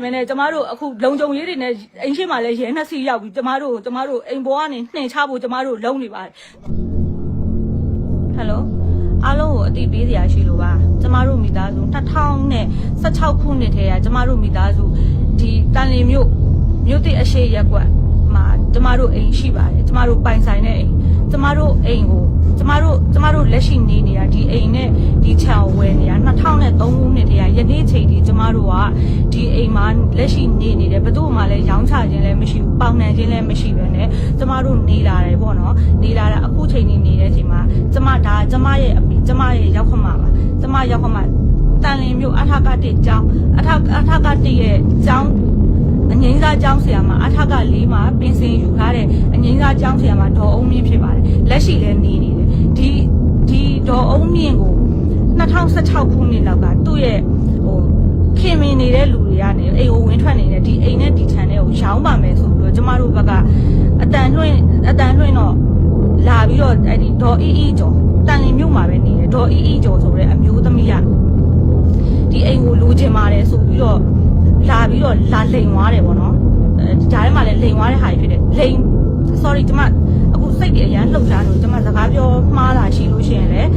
မင်းနဲ့ကျမတို့အခုလုံခြုံရေးတွေနဲ့အိမ်ရှိမှလည်းရဲနှစ်စီးရောက်ပြီးကျမတို့အိမ်ပေါ်ကနေနှင်ချဖို့ကျမတို့လုံနေပါတယ်ဟယ်လိုအားလုံးကိုအတိပေးစရာရှိလို့ပါကျမတို့မိသားစု2016ခုနှစ်ထဲကကျမတို့မိသားစုဒီတန်လီမြို့တိအရှိရက်ကွက်မှာကျမတို့အိမ်ရှိပါတယ်ကျမတို့ပိုင်ဆိုင်တဲ့အိမ်ကျမတို့အိမ်ကိုကျမတို့လက်ရှိနေနေတာဒီအိမ်နဲ့ဒီခြံဝယ်နေတာ2003ခုနှစ်တည်းကယနေ့ချိန်ဒီကျမတို့ကဒီအိမ်မှာလက်ရှိနေတယ်ဘယ်သူမှလည်းရောင်းချခြင်းလည်းမရှိဘူးပေါင်နှံခြင်းလည်းမရှိဘဲနဲ့ကျမတို့နေလာတယ်ပေါ့နော်နေလာတာအခုချိန်နေနေတဲ့ချိန်မှာကျမရဲ့အမေကျမရဲ့ရောက်ခမပါကျမရောက်ခမတန်လင်းမျိုးအထာကတိကျောင်းအထာကတိရဲ့ကျောင်းအငိမ့်စားကျောင်းဆရာမအထက4မှာပင်စင်ယူထားတဲ့အငိမ့်စားကျောင်းဆရာမဒေါ်အုံးမြင့်ဖြစ်ပါတယ်လက်ရှိလည်းနေနေတယ်ဒီဒေါ်အုံးမြင့်ကို2016ခုနှစ်လောက်ကသူ့ရဲ့ခင်မင်နေတဲ့လူတွေကနေအိမ်ကိုဝင်ထွက်နေတဲ့ဒီအိမ်နဲ့ဒီခြံထဲကိုရောင်းပါမယ်ဆိုပြီးတော့ကျမတို့ဘက်ကအတန်လွှင့်တော့လာပြီးတော့အဲ့ဒီဒေါ်အီကျော်တန်လင်းမြို့မှာပဲနေတယ်ဒေါ်အီကျော်ဆိုတဲ့အမျိုးသမီးကဒီအိမ်ကိုလိုချင်ပါတယ်ဆိုပြီးတော့လာလိန်သွားတယ်ပေါ့နော်ဒီကြားထဲမှာလည်းလိန်သွားတဲ့ဟာကြီးဖြစ်တယ်လိန် sorry ကျမအခုစိတ်တွေအရန်လှုပ်ရှားလို့ကျမစကားပြောမှားတာရှိလို့ရှိရင်လည်း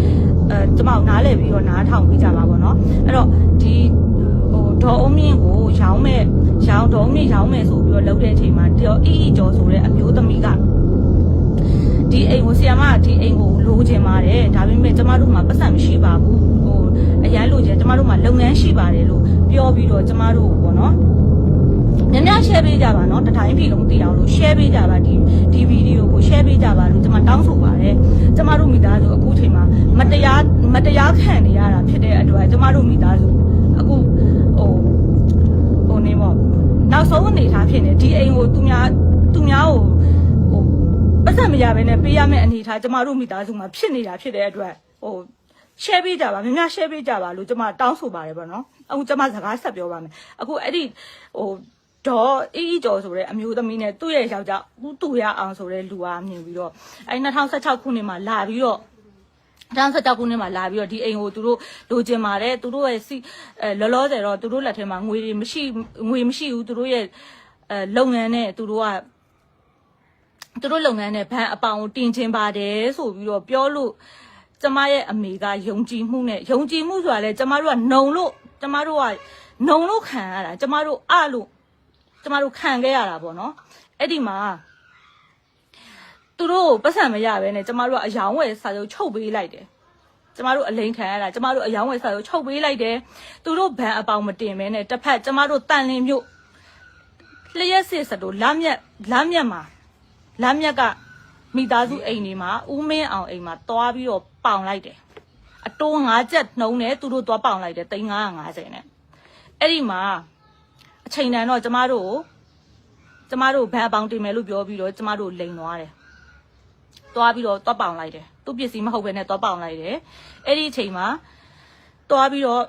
ကျမနားလည်ပြီးတော့နားထောင်ပြီးကြပါပေါ့နော်အဲ့တော့ဒီဒေါ်အုံးမြင့်ကိုဒေါ်အုံးမြင့်ရောင်းမယ်ဆိုပြီးတော့လှုပ်တဲ့အချိန်မှာဒေါ်အီကျော်ဆိုတဲ့အမျိုးသမီးကဒီအိမ်ကိုဆီယမဒီအိမ်ကိုလိုချင်ပါတယ်ဒါပေမဲ့ကျမတို့မှာပတ်စံမရှိပါဘူးအရန်လိုချင်ကျမတို့မှာလုပ်ငန်းရှိပါတယ်လို့ပြောပြီးတော့ကျမတို့ပေါ့နော်များ share ပေးကြပါနော်တတိုင်းပြည်လုံးသိအောင်လို့ share ပေးကြပါဒီဗီဒီယိုကို share ပေးကြပါလို့ကျမတောင်းဆိုပါတယ်ကျမတို့မိသားစုအခုချိန်မှာမတရားခံနေရတာဖြစ်တဲ့အတွက်ကျမတို့မိသားစုအခုနေပေါ့နောက်ဆုံးအနေထားဖြစ်နေဒီအိမ်ကိုသူများကိုပတ်စံမရဘဲနဲ့ပေးရမယ့်အနေထားကျမတို့မိသားစုမှာဖြစ်နေတာဖြစ်တဲ့အတွက်share ပေးကြပါများ share ပေးကြပါလို့ကျမတောင်းဆိုပါတယ်ပေါ့နော်အခုကျမစကားဆက်ပြောပါမယ်အခုအဲ့ဒီဒေါ်အီကျော်ဆိုတဲ့အမျိုးသမီးနဲ့သူ့ရဲ့ယောက်ျားဦးသူရအောင်ဆိုတဲ့လူကမြင်ပြီးတော့အဲ့2016ခုနှစ်မှာလာပြီးတော့ဒီအိမ်ကိုသူတို့လိုချင်ပါတယ်သူတို့ရဲ့လောလောဆယ်တော့သူတို့လက်ထဲမှာငွေမရှိဘူးသူတို့ရဲ့လုပ်ငန်းနဲ့သူတို့လုပ်ငန်းနဲ့ဘဏ်အပေါင်ကိုတင်ချင်ပါတယ်ဆိုပြီးတော့ပြောလို့ကျမရဲ့အမေကယုံကြည်မှုဆိုတာလေကျမတို့ကနှုံလို့ခံရတာကျမတို့ခံခဲ့ရတာပေါ့နော်အဲ့ဒီမှာသူတို့ပတ်စံမရဘဲနဲ့ကျမတို့ကအယောင်ဝယ်စာချုပ်ချုပ်ပေးလိုက်တယ်ကျမတို့အလိန်ခံရတာကျမတို့အယောင်ဝယ်စာချုပ်ချုပ်ပေးလိုက်တယ်သူတို့ဘဏ်အပေါင်မတင်ဘဲနဲ့တစ်ဖက်ကျမတို့တန်လင်းမြို့လျှက်စစ်စတိုလမ်းမြက်ကမိသားစုအိမ်တွေမှာဦးမင်းအောင်အိမ်မှာတွားပြီးတော့ပေါင်လိုက်တယ်အတိုး5ချက်နှုံးနဲ့သူတို့တွားပေါင်လိုက်တယ်350နဲ့အဲ့ဒီမှာအချိန်တန်တော့ကျမတို့ဘဏ်အပေါင်တင်မယ်လို့ပြောပြီးတော့ကျမတို့လိန်သွားတယ်တွားပြီးတော့တွားပေါင်လိုက်တယ်သူ့ပစ္စည်းမဟုတ်ဘဲနဲ့တွားပေါင်လိုက်တယ်အဲ့ဒီအချိန်မှာတွားပြီးတော့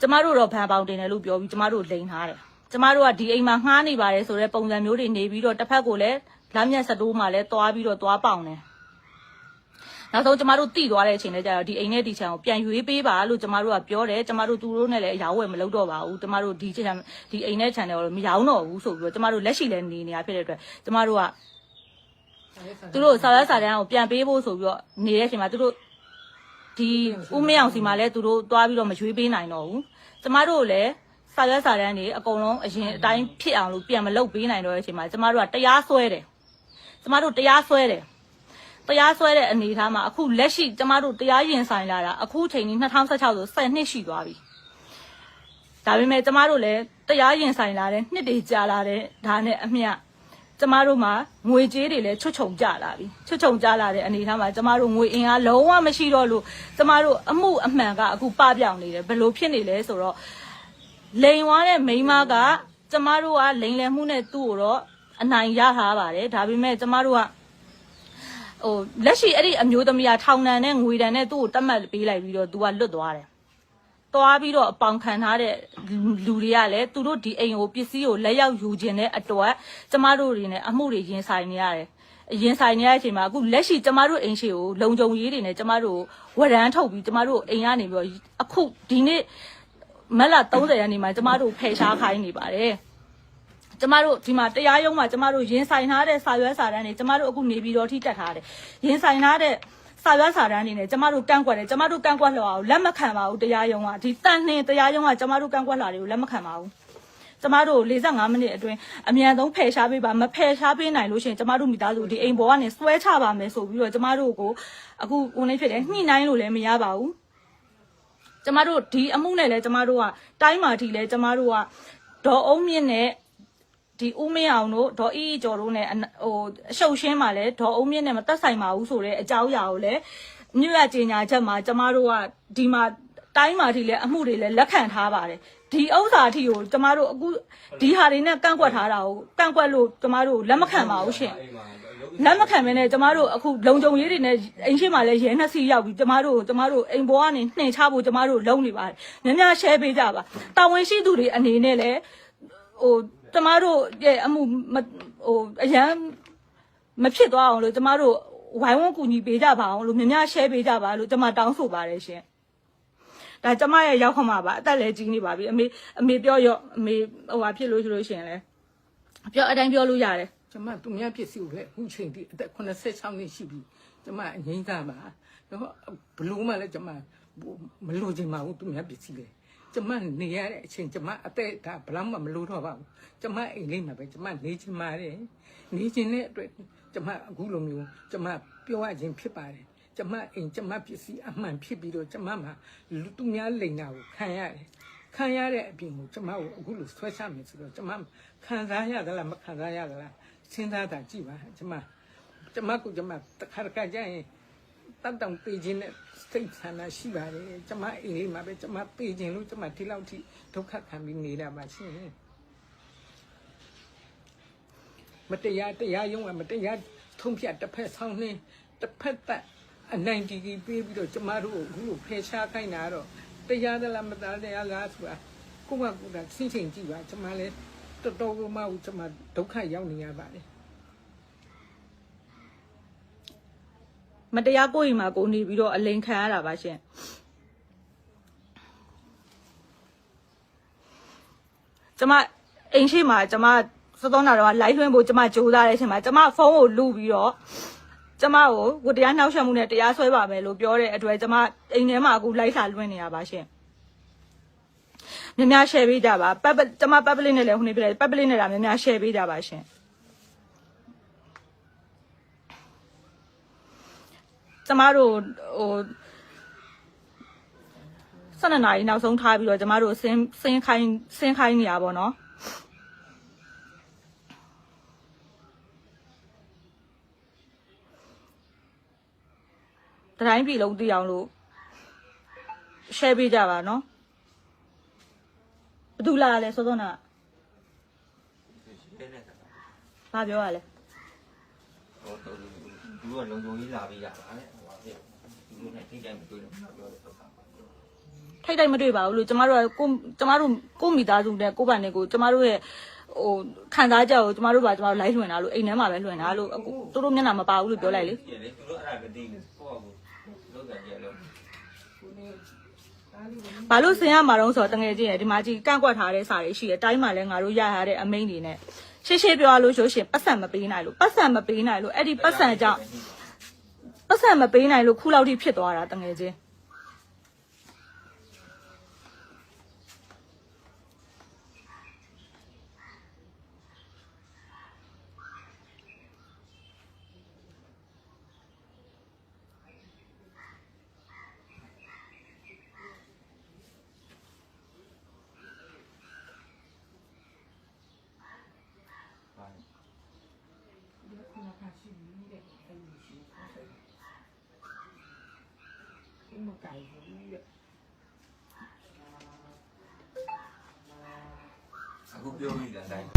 ကျမတို့တော့ဘဏ်အပေါင်တင်တယ်လို့ပြောပြီးကျမတို့လိန်ထားတယ်ကျမတို့ကဒီအိမ်မှာငှားနေပါတယ်ဆိုတဲ့ပုံစံမျိုးတွေနေပြီးတော့တစ်ဖက်ကိုလည်းလမ်းမြတ်စတိုးမှာလည်းတွားပြီးတော့တွားပေါင်တယ်နောက်ဆုံးကျမတို့တိသွားတဲ့အချိန်နဲ့ကျတော့ဒီအိမ်နဲ့ဒီခြံကိုပြန်ရွေးပေးပါလို့ကျမတို့ကပြောတယ်ကျမတို့သူတို့နဲ့လည်းအရောင်းဝယ်မလုပ်တော့ပါဘူးကျမတို့ဒီအိမ်နဲ့ခြံတွေတော့မရောင်းတော့ဘူးဆိုပြီးတော့ကျမတို့လက်ရှိလည်းနေနေတာဖြစ်တဲ့အတွက်ကျမတို့ကသူတို့စာရွက်စာတမ်းကိုပြန်ပေးဖို့ဆိုပြီးတော့နေတဲ့အချိန်မှာသူတို့ဒီဦးမင်းအောင်စီမှာလည်းသူတို့တွားပြီးတော့မရွေးပေးနိုင်တော့ဘူးကျမတို့လည်းစာရွက်စာတမ်းတွေအကုန်လုံးအရင်အတိုင်းဖြစ်အောင်လို့ပြန်မလုပ်ပေးနိုင်တော့တဲ့အချိန်မှာကျမတို့ကတရားစွဲတယ်တဲ့အနေအထားမှာအခုလက်ရှိကျမတို့တရားရင်ဆိုင်လာတာအခုချိန်ကြီး2016ဆို10နှစ်ရှိသွားပြီဒါပေမဲ့ကျမတို့လည်းတရားရင်ဆိုင်လာတဲ့နှစ်တွေကြာလာတဲ့ဒါနဲ့အမျှကျမတို့မှာငွေကြေးတွေလည်းချွတ်ချုံကြလာပြီတဲ့အနေအထားမှာကျမတို့ငွေအင်အားလုံးဝမရှိတော့လို့ကျမတို့အမှုအမှန်ကအခုပပြောင်နေတယ်ဘယ်လိုဖြစ်နေလဲဆိုတော့လိန်သွားတဲ့မိန်းမကကျမတို့ကလိန်လည်မှုနဲ့သူ့ကိုတော့အနိုင်ရထားပါတယ်ဒါပေမဲ့ကျမတို့ကလက်ရှိအဲ့ဒီအမျိုးသမီးကထောင်ဒဏ်နဲ့ငွေဒဏ်နဲ့သူ့ကိုတတ်မှတ်ပေးလိုက်ပြီးတော့သူကလွတ်သွားတယ်။သွားပြီးတော့အပေါင်ခံထားတဲ့လူတွေကလည်းသူတို့ဒီအိမ်ကိုပစ္စည်းကိုလက်ရောက်ယူခြင်းတဲ့အတွက်ကျမတို့တွေနဲ့အမှုတွေရင်ဆိုင်နေရတယ်။ရင်ဆိုင်နေရတဲ့အချိန်မှာအခုလက်ရှိကျမတို့အိမ်ရှိကိုလုံခြုံရေးတွေနဲ့ကျမတို့ဝရမ်းထုတ်ပြီးကျမတို့အိမ်ကနေပြီးတော့အခုဒီနေ့ မက်လာ30ရက်နေ့မှာကျမတို့ဖယ်ရှားခိုင်းနေပါတယ်ကျမတို့ဒီမှာတရားရုံးမှာကျမတို့ရင်ဆိုင်ထားတဲ့စာရွက်စာတမ်းတွေကျမတို့အခုနေပြီးတော့ထိတက်ထားတယ်ရင်ဆိုင်ထားတဲ့စာရွက်စာတမ်းတွေနဲ့ကျမတို့ကန့်ကွက်တယ်ကျမတို့ကန့်ကွက်လှော်အောင်လက်မခံပါဘူးတရားရုံးကဒီတန်နှင်းတရားရုံးကကျမတို့ကန့်ကွက်လှော်တွေကိုလက်မခံပါဘူးကျမတို့45မိနစ်အတွင်းအမြန်ဆုံးဖယ်ရှားပေးပါမဖယ်ရှားပေးနိုင်လို့ရှိရင်ကျမတို့မိသားစုဒီအိမ်ပေါ်ကနေဆွဲချပါမယ်ဆိုပြီးတော့ကျမတို့ကိုအခုဝင်နေဖြစ်တယ်ညှိနှိုင်းလို့လည်းမရပါဘူးကျမတို့ဒီအမှုနဲ့လည်းကျမတို့ကတိုင်းမာတီလည်းကျမတို့ကဒေါ်အုံးမြင့်နဲ့ဒီဦးမင်းအောင်တို့ဒေါ်အီအီကျော်တို့နဲ့ဟိုအရှုပ်ရှင်းမှာလဲဒေါ်အုံးမြင့်နဲ့မသက်ဆိုင်ပါဘူးဆိုတဲ့အကြောင်းအရာကိုလည်းမြို့ရကြေညာချက်မှာကျမတို့ကဒီမှာတိုင်းမာတီလည်းအမှုတွေလည်းလက်ခံထားပါတယ်ဒီဥစ္စာအထိကိုကျမတို့အခုဒီဟာတွေနဲ့ကန့်ကွက်ထားတာကိုကန့်ကွက်လို့ကျမတို့လက်မခံပါဘူးရှင်လက်မခံမနဲ့ကျမတို့အခုလုံခြုံရေးတွေနဲ့အိမ်ရှိမှလည်းရဲနှစ်စီးရောက်ပြီးကျမတို့အိမ်ပေါ်ကနေနှင်ချဖို့ကျမတို့လုံနေပါတယ်များများ share ပေးကြပါတာဝန်ရှိသူတွေအနေနဲ့လည်းဟိုကျမတို့ရဲ့အမှုဟိုအရန်မဖြစ်သွားအောင်လို့ကျမတို့ဝိုင်းဝန်းကူညီပေးကြပါအောင်လို့များများ share ပေးကြပါလို့ကျမတောင်းဆိုပါတယ်ရှင်ဒါကျမရဲ့ရောက်ခမှာပါအသက်လည်းကြီးနေပါပြီအမေပြောရောအမေဟိုဟာဖြစ်လို့ဆိုလို့ရှင်လဲပြောအတိုင်းပြောလို့ရတယ်ကျမသူများဖြစ်စီကိုလည်းအခုချိန်ထိအသက်86နှစ်ရှိပြီကျမအငိမ့်သားပါတော့ဘလို့မှလည်းကျမမလို့ချင်ပါဘူးသူများဖြစ်စီလေကျမနေရတဲ့အချိန်ကျမအသက်ဒါဘလောက်မှမလို့တော့ပါဘူးကျမအိမ်လေးမှာပဲကျမနေချင်ပါတယ်နေချင်တဲ့အတွက်ကျမအခုလိုမျိုးကျမပြောရခြင်းဖြစ်ပါတယ်ကျမအိမ်ကျမပစ္စည်းအမှန်ဖြစ်ပြီးတော့ကျမမှာလူသူများလိန်တာကိုခံရတယ်ခံရတဲ့အပြင်ကိုကျမကိုအခုလိုဆွဲချမယ်ဆိုတော့ကျမခံစားရသလားမခံစားရသလားစဉ်းစားတာကြည့်ပါကျမကိုကျမတခါတခါကျရင်တတ်တောင်ပေးခြင်းနဲ့စိတ်ဆန္ဒရှိပါတယ်ကျမအိမ်လေးမှာပဲကျမပေးခြင်းလို့ကျမဒီလောက်ထိဒုက္ခခံပြီးနေတာပါရှင်မတရားရုံးကမတရားထုံးဖြတ်တစ်ဖက်ဆောင်နှင်းတစ်ဖက်သက်အနိုင်တီပေးပြီးတော့ကျမတို့အခုလိုဖယ်ရှားခိုင်းတာတော့တရားသလားမတရားလားဆိုတာကိုကစဉ်းချိန်ကြည့်ပါကျမလည်းတော်တော်ကိုမှကျမဒုက္ခရောက်နေရပါတယ်မတရားကိုယ်အိမ်မှာကိုနေပြီးတော့အလိန်ခံရတာပါရှင်ကျမအိမ်ရှိမှာကျမစောစောနာတော့ live လွှင့်ဖို့ကျမကြိုးစားတဲ့အချိန်မှာကျမဖုန်းကိုလူပြီးတော့ကျမကိုတရားနှောက်ယှက်မှုနဲ့တရားစွဲပါမယ်လို့ပြောတဲ့အတွက်ကျမအိမ်ထဲမှာအခု live လာလွှင့်နေတာပါရှင်များများ share ပေးကြပါကျမ public နဲ့လည်းဟိုနေပြတယ် public နဲ့တာများများ share ပေးကြပါရှင်ကျမတို့ဟို12နာရီနောက်ဆုံးထားပြီးတော့ကျမတို့ဆင်းခိုင်းနေရပါတော့တိုင်းပြည်လုံးသိအောင်လို့ share ပေးကြပါနော်ဘယ်သူလာလဲစောစောနာဘာပြောရလဲသူကလုံခြုံရေးလာပြီးရပါနဲ့ဟိုပါဖြစ်သူတို့နဲ့ထိတိုင်းမတွေ့လို့ပြောတယ်တော့ထိတ်တိုင်းမတွေ့ပါဘူးလို့ကျမတို့ကိုမိသားစုနဲ့ကိုဗန်နဲ့ကိုကျမတို့ရဲ့ဟိုခံစားချက်ကိုကျမတို့လိုက်လွှင့်တာလို့အိမ်ထဲမှာပဲလွှင့်တာလို့သူတို့မျက်နှာမပါဘူးလို့ပြောလိုက်လေသူတို့အဲ့ဒါမသိဘူးကိုယ့်ကိုလောက်ကြတယ်လို့ဘာလို့ဆင်ရမှာတော့ဆိုတော့တငယ်ချင်းရဒီမှာကြီးကန့်ကွက်ထားတဲ့စာတွေရှိတယ်တိုင်းမှာလည်းငါတို့ရရတဲ့အမိန့်တွေနဲ့ရှေ့ပြောလို့ဆိုရှင်ပတ်စံမပေးနိုင်လို့အဲ့ဒီပတ်စံကြောင့်ပတ်စံမပေးနိုင်လို့ခုလောက်ထိဖြစ်သွားတာတငယ်ချင်းမကိုင်ဘူးတဲ့အခုပြောမိတဲ့အတိုင်း